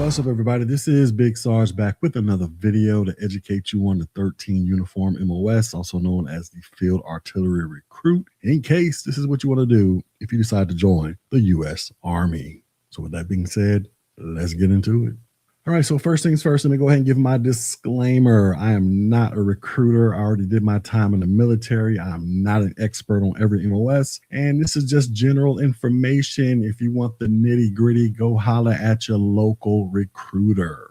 What's up, everybody? This is Big Sarge back with another video to educate you on the 13 Uniform MOS, also known as the Field Artillery Recruit, in case this is what you want to do if you decide to join the U.S. Army. So with that being said, let's get into it. All right, so first things first, let me go ahead and give my disclaimer. I am not a recruiter. I already did my time in the military. I'm not an expert on every MOS, and this is just general information. If you want the nitty gritty, go holler at your local recruiter.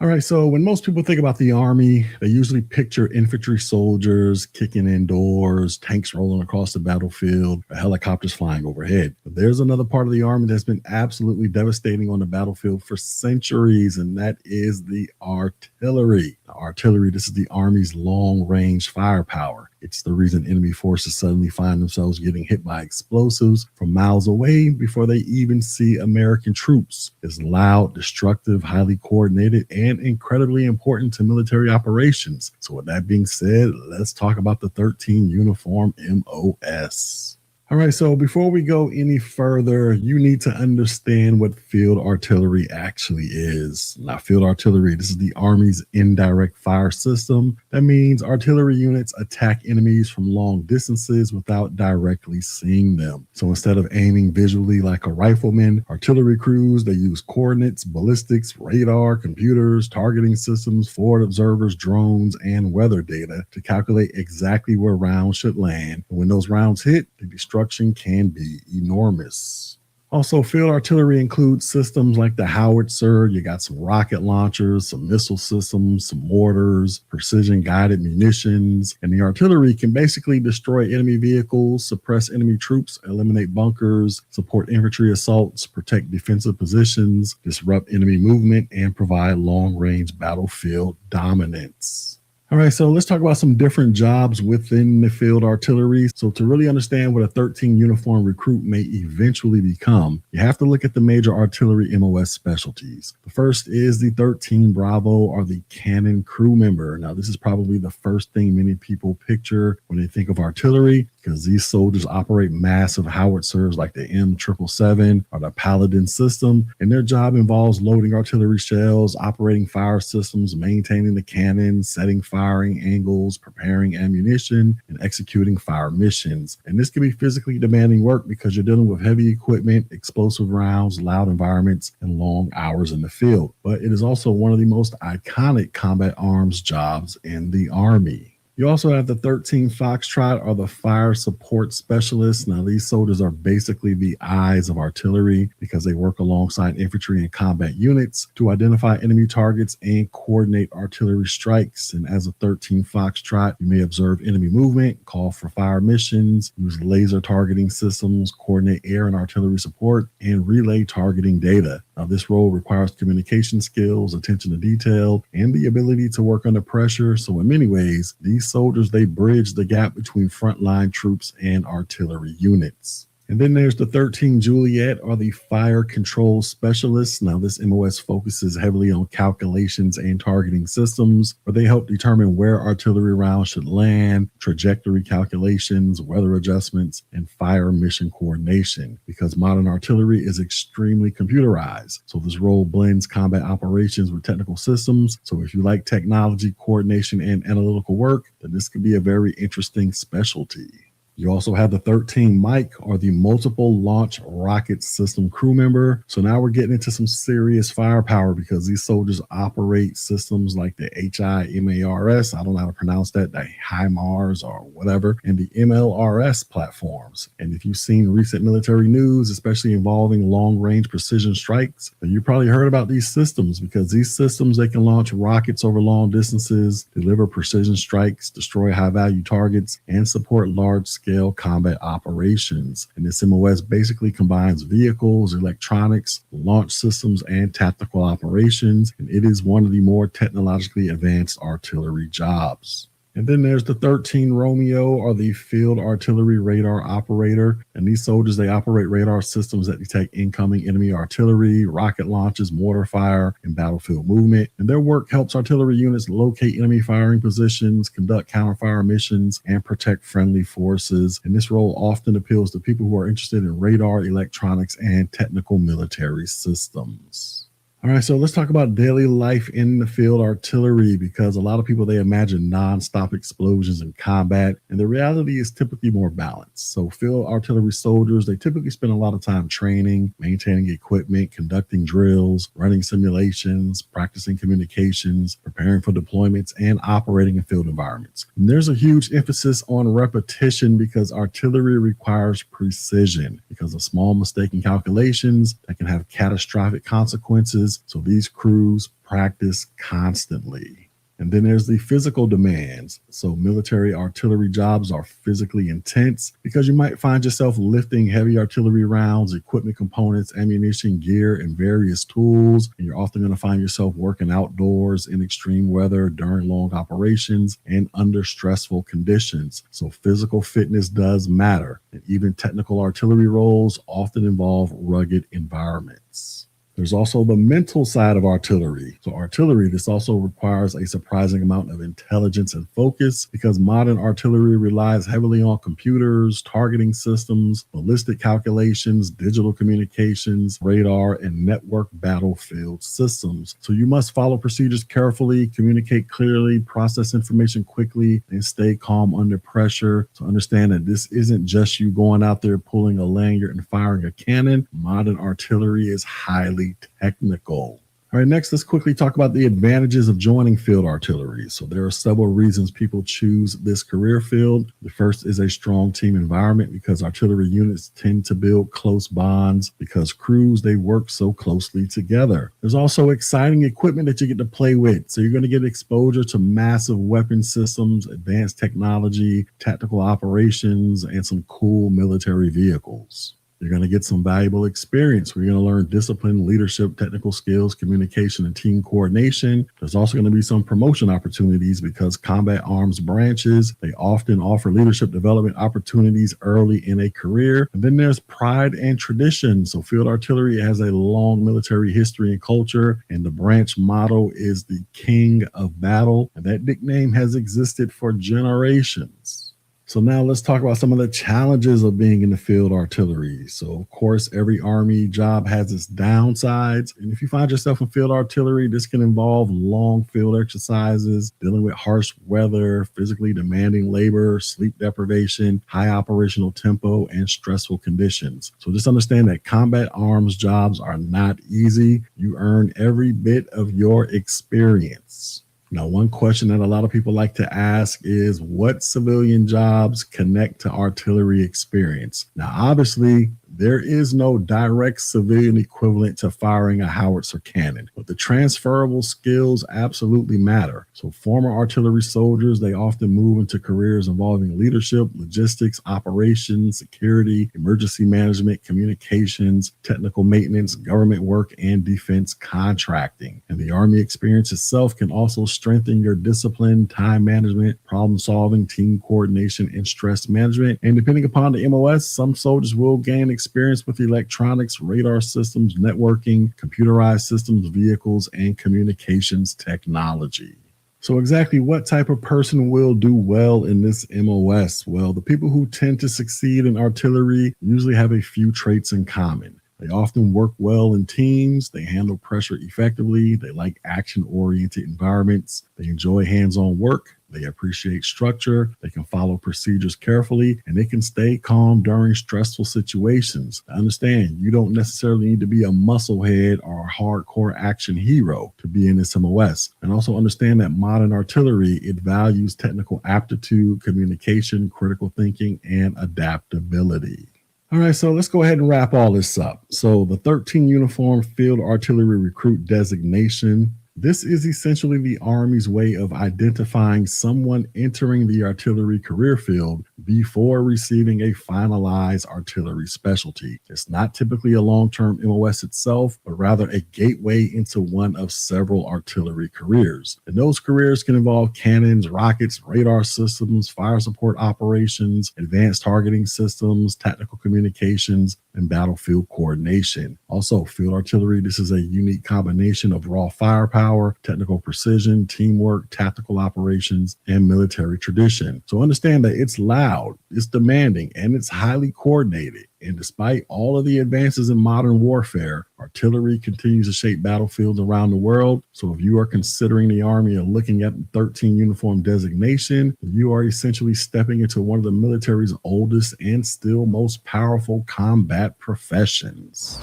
All right, so when most people think about the Army, they usually picture infantry soldiers kicking in doors, tanks rolling across the battlefield, or helicopters flying overhead. But there's another part of the Army that's been absolutely devastating on the battlefield for centuries, and that is the artillery. The artillery, this is the Army's long-range firepower. It's the reason enemy forces suddenly find themselves getting hit by explosives from miles away before they even see American troops. It's loud, destructive, highly coordinated, and incredibly important to military operations. So with that being said, let's talk about the 13 Uniform MOS. All right, so before we go any further, you need to understand what field artillery actually is. Now, field artillery, this is the Army's indirect fire system. That means artillery units attack enemies from long distances without directly seeing them. So instead of aiming visually like a rifleman, artillery crews, they use coordinates, ballistics, radar, computers, targeting systems, forward observers, drones, and weather data to calculate exactly where rounds should land. And when those rounds hit, the destruction can be enormous. Also, field artillery includes systems like the howitzer. You got some rocket launchers, some missile systems, some mortars, precision guided munitions, and the artillery can basically destroy enemy vehicles, suppress enemy troops, eliminate bunkers, support infantry assaults, protect defensive positions, disrupt enemy movement, and provide long-range battlefield dominance. All right, so let's talk about some different jobs within the field artillery. So to really understand what a 13 uniform recruit may eventually become, you have to look at the major artillery MOS specialties. The first is the 13 Bravo, or the cannon crew member. Now, this is probably the first thing many people picture when they think of artillery, because these soldiers operate massive howitzers like the M777 or the Paladin system, and their job involves loading artillery shells, operating fire systems, maintaining the cannon, setting firing angles, preparing ammunition, and executing fire missions. And this can be physically demanding work because you're dealing with heavy equipment, explosive rounds, loud environments, and long hours in the field. But it is also one of the most iconic combat arms jobs in the Army. You also have the 13 Foxtrot, or the fire support specialists. Now, these soldiers are basically the eyes of artillery because they work alongside infantry and combat units to identify enemy targets and coordinate artillery strikes. And as a 13 Foxtrot, you may observe enemy movement, call for fire missions, use laser targeting systems, coordinate air and artillery support, and relay targeting data. Now, this role requires communication skills, attention to detail, and the ability to work under pressure. So in many ways, these soldiers, they bridge the gap between frontline troops and artillery units. And then there's the 13 Juliet, or the fire control specialists. Now, this MOS focuses heavily on calculations and targeting systems, where they help determine where artillery rounds should land, trajectory calculations, weather adjustments, and fire mission coordination, because modern artillery is extremely computerized. So this role blends combat operations with technical systems. So if you like technology, coordination, and analytical work, then this could be a very interesting specialty. You also have the 13 Mike, or the multiple launch rocket system crew member. So now we're getting into some serious firepower because these soldiers operate systems like the HIMARS, I don't know how to pronounce that, the HIMARS or whatever, and the MLRS platforms. And if you've seen recent military news, especially involving long-range precision strikes, then you probably heard about these systems, because these systems, they can launch rockets over long distances, deliver precision strikes, destroy high-value targets, and support large-scale combat operations. And this MOS basically combines vehicles, electronics, launch systems, and tactical operations. And it is one of the more technologically advanced artillery jobs. And then there's the 13 Romeo, or the field artillery radar operator. And these soldiers, they operate radar systems that detect incoming enemy artillery, rocket launches, mortar fire, and battlefield movement. And their work helps artillery units locate enemy firing positions, conduct counterfire missions, and protect friendly forces. And this role often appeals to people who are interested in radar, electronics, and technical military systems. All right, so let's talk about daily life in the field artillery because a lot of people they imagine nonstop explosions in combat, and the reality is typically more balanced. So, field artillery soldiers they typically spend a lot of time training, maintaining equipment, conducting drills, running simulations, practicing communications, preparing for deployments, and operating in field environments. And there's a huge emphasis on repetition because artillery requires precision because of small mistake in calculations that can have catastrophic consequences. So these crews practice constantly. And then there's the physical demands. So military artillery jobs are physically intense because you might find yourself lifting heavy artillery rounds, equipment components, ammunition, gear, and various tools. And you're often going to find yourself working outdoors in extreme weather during long operations and under stressful conditions. So physical fitness does matter. And even technical artillery roles often involve rugged environments. There's also the mental side of artillery. So artillery, this also requires a surprising amount of intelligence and focus because modern artillery relies heavily on computers, targeting systems, ballistic calculations, digital communications, radar, and network battlefield systems. So you must follow procedures carefully, communicate clearly, process information quickly, and stay calm under pressure. So understand that this isn't just you going out there pulling a lanyard and firing a cannon. Modern artillery is highly technical. All right, next, let's quickly talk about the advantages of joining field artillery. So there are several reasons people choose this career field. The first is a strong team environment because artillery units tend to build close bonds because crews, they work so closely together. There's also exciting equipment that you get to play with. So you're going to get exposure to massive weapon systems, advanced technology, tactical operations, and some cool military vehicles. You're going to get some valuable experience where you're going to learn discipline, leadership, technical skills, communication, and team coordination. There's also going to be some promotion opportunities because combat arms branches, they often offer leadership development opportunities early in a career. And then there's pride and tradition. So field artillery has a long military history and culture, and the branch motto is the king of battle. And that nickname has existed for generations. So now let's talk about some of the challenges of being in the field artillery. So of course, every Army job has its downsides. And if you find yourself in field artillery, this can involve long field exercises, dealing with harsh weather, physically demanding labor, sleep deprivation, high operational tempo, and stressful conditions. So just understand that combat arms jobs are not easy. You earn every bit of your experience. Now, one question that a lot of people like to ask is what civilian jobs connect to artillery experience? Now, obviously, there is no direct civilian equivalent to firing a howitzer cannon, but the transferable skills absolutely matter. So former artillery soldiers, they often move into careers involving leadership, logistics, operations, security, emergency management, communications, technical maintenance, government work, and defense contracting. And the Army experience itself can also strengthen your discipline, time management, problem solving, team coordination, and stress management. And depending upon the MOS, some soldiers will gain experience with electronics, radar systems, networking, computerized systems, vehicles, and communications technology. So exactly what type of person will do well in this MOS? Well, the people who tend to succeed in artillery usually have a few traits in common. They often work well in teams. They handle pressure effectively. They like action-oriented environments. They enjoy hands-on work. They appreciate structure. They can follow procedures carefully, and they can stay calm during stressful situations. Understand, you don't necessarily need to be a musclehead or a hardcore action hero to be in this MOS. And also understand that modern artillery, it values technical aptitude, communication, critical thinking, and adaptability. All right, so let's go ahead and wrap all this up. So the 13 Uniform Field Artillery Recruit designation, this is essentially the Army's way of identifying someone entering the artillery career field before receiving a finalized artillery specialty. It's not typically a long-term MOS itself, but rather a gateway into one of several artillery careers. And those careers can involve cannons, rockets, radar systems, fire support operations, advanced targeting systems, tactical communications, and battlefield coordination. Also, field artillery, this is a unique combination of raw firepower power, technical precision, teamwork, tactical operations, and military tradition. So understand that it's loud, it's demanding, and it's highly coordinated. And despite all of the advances in modern warfare, artillery continues to shape battlefields around the world. So if you are considering the Army and looking at the 13 uniform designation, you are essentially stepping into one of the military's oldest and still most powerful combat professions.